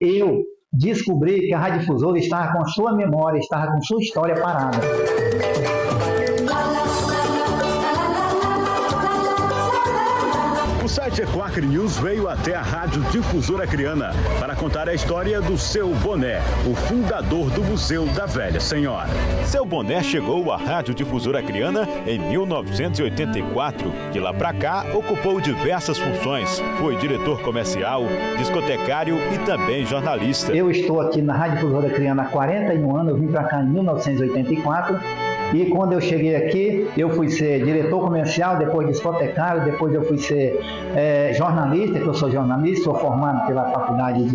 eu descobri que a radiodifusora estava com a sua memória, estava com sua história parada. O site Ecoacre News veio até a Rádio Difusora Acreana para contar a história do Seu Boné, o fundador do Museu da Velha Senhora. Seu Boné chegou à Rádio Difusora Acreana em 1984. De lá para cá, ocupou diversas funções. Foi diretor comercial, discotecário e também jornalista. Eu estou aqui na Rádio Difusora Acreana há 41 anos, eu vim para cá em 1984. E quando eu cheguei aqui, eu fui ser diretor comercial, depois discotecário, depois eu fui ser jornalista, que eu sou jornalista, sou formado pela faculdade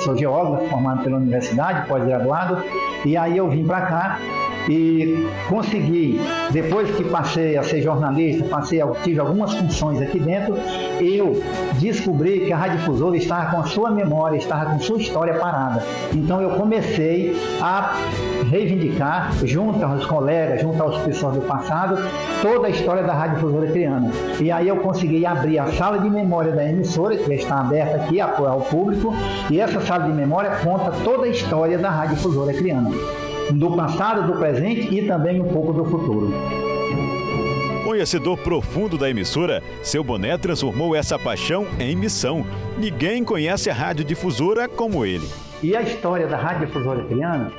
sou geógrafo, formado pela universidade, pós-graduado, e aí eu vim para cá e consegui, depois que passei a ser jornalista, tive algumas funções aqui dentro, eu descobri que a radiodifusora estava com a sua memória, estava com sua história parada. Então eu comecei a reivindicar, junto aos colegas, junto aos pessoas do passado, toda a história da radiodifusora acreana. E aí eu consegui abrir a sala de memória da emissora, que está aberta aqui ao público, e essa sala de memória conta toda a história da radiodifusora acreana, do passado, do presente e também um pouco do futuro. Conhecedor profundo da emissora, Seu Boné transformou essa paixão em missão. Ninguém conhece a radiodifusora como ele. E a história da radiodifusora acreana,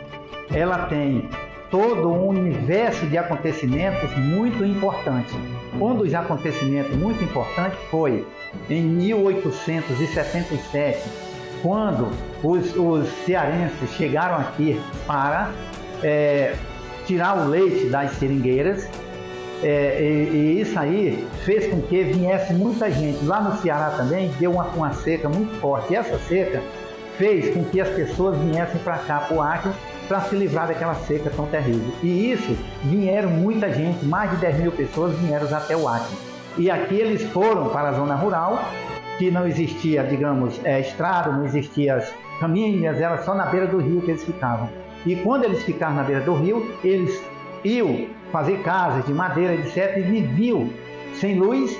ela tem todo um universo de acontecimentos muito importantes. Um dos acontecimentos muito importantes foi em 1877, quando os cearenses chegaram aqui para tirar o leite das seringueiras, e isso aí fez com que viesse muita gente. Lá no Ceará também deu uma seca muito forte, e essa seca fez com que as pessoas viessem para cá, para o Acre, para se livrar daquela seca tão terrível. E isso, vieram muita gente, mais de 10 mil pessoas vieram até o Acre. E aqui eles foram para a zona rural, que não existia, digamos, estrada, não existia caminhos, era só na beira do rio que eles ficavam. E quando eles ficaram na beira do rio, eles iam fazer casas de madeira, etc., e viviam sem luz,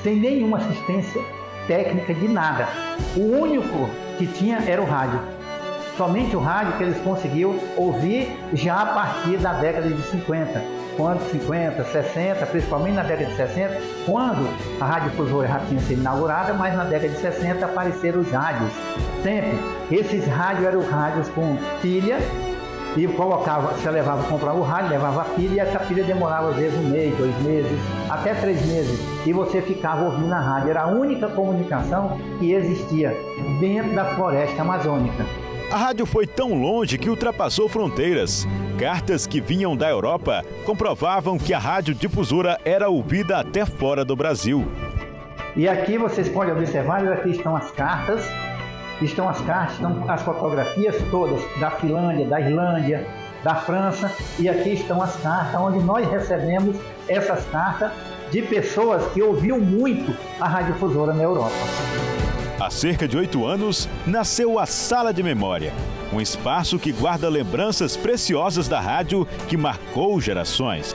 sem nenhuma assistência técnica de nada. O único que tinha era o rádio. Somente o rádio que eles conseguiam ouvir já a partir da década de 50, 50, 60, principalmente na década de 60, quando a radiodifusora já tinha sido inaugurada, mas na década de 60 apareceram os rádios. Sempre. Esses rádios eram rádios com pilha, e você levava, comprava o rádio, levava a pilha, e essa pilha demorava às vezes 1 mês, 2 meses, até 3 meses, e você ficava ouvindo a rádio. Era a única comunicação que existia dentro da floresta amazônica. A rádio foi tão longe que ultrapassou fronteiras. Cartas que vinham da Europa comprovavam que a radiodifusora era ouvida até fora do Brasil. E aqui vocês podem observar, aqui estão as cartas, estão as fotografias todas da Finlândia, da Islândia, da França, e aqui estão as cartas onde nós recebemos essas cartas de pessoas que ouviam muito a radiodifusora na Europa. Há cerca de 8 anos, nasceu a Sala de Memória, um espaço que guarda lembranças preciosas da rádio que marcou gerações.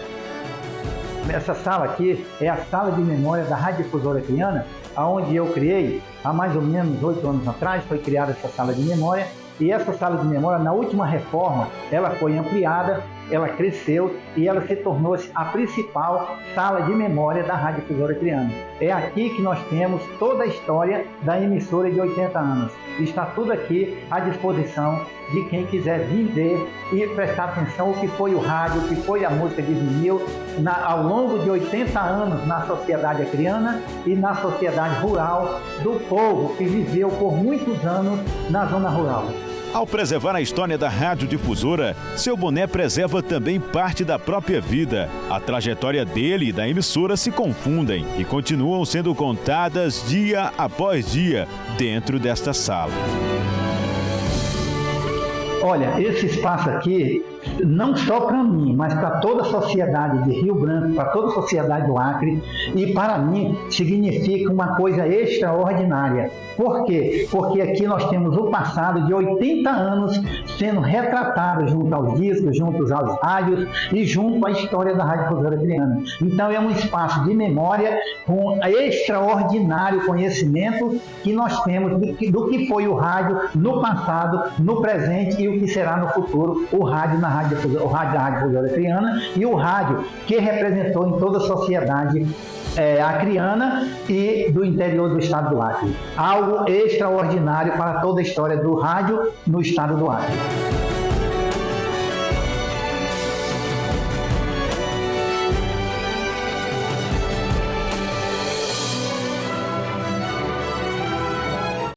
Essa sala aqui é a Sala de Memória da Radiodifusora Acreana, onde eu criei, há mais ou menos 8 anos atrás, foi criada essa Sala de Memória, e essa Sala de Memória, na última reforma, ela foi ampliada, ela cresceu e ela se tornou a principal sala de memória da radiodifusora acreana. É aqui que nós temos toda a história da emissora de 80 anos. Está tudo aqui à disposição de quem quiser vir ver e prestar atenção o que foi o rádio, o que foi a música de vinil ao longo de 80 anos na sociedade acreana e na sociedade rural do povo que viveu por muitos anos na zona rural. Ao preservar a história da radiodifusora, Seu Boné preserva também parte da própria vida. A trajetória dele e da emissora se confundem e continuam sendo contadas dia após dia dentro desta sala. Olha, esse espaço aqui, não só para mim, mas para toda a sociedade de Rio Branco, para toda a sociedade do Acre, e para mim significa uma coisa extraordinária. Por quê? Porque aqui nós temos o passado de 80 anos sendo retratado junto aos discos, junto aos rádios e junto à história da Rádio Difusora Acreana. Então é um espaço de memória com extraordinário conhecimento que nós temos do que foi o rádio no passado, no presente e o que será no futuro, o rádio da Rádio Difusora Acreana e o rádio que representou em toda a sociedade acreana e do interior do estado do Acre. Algo extraordinário para toda a história do rádio no estado do Acre.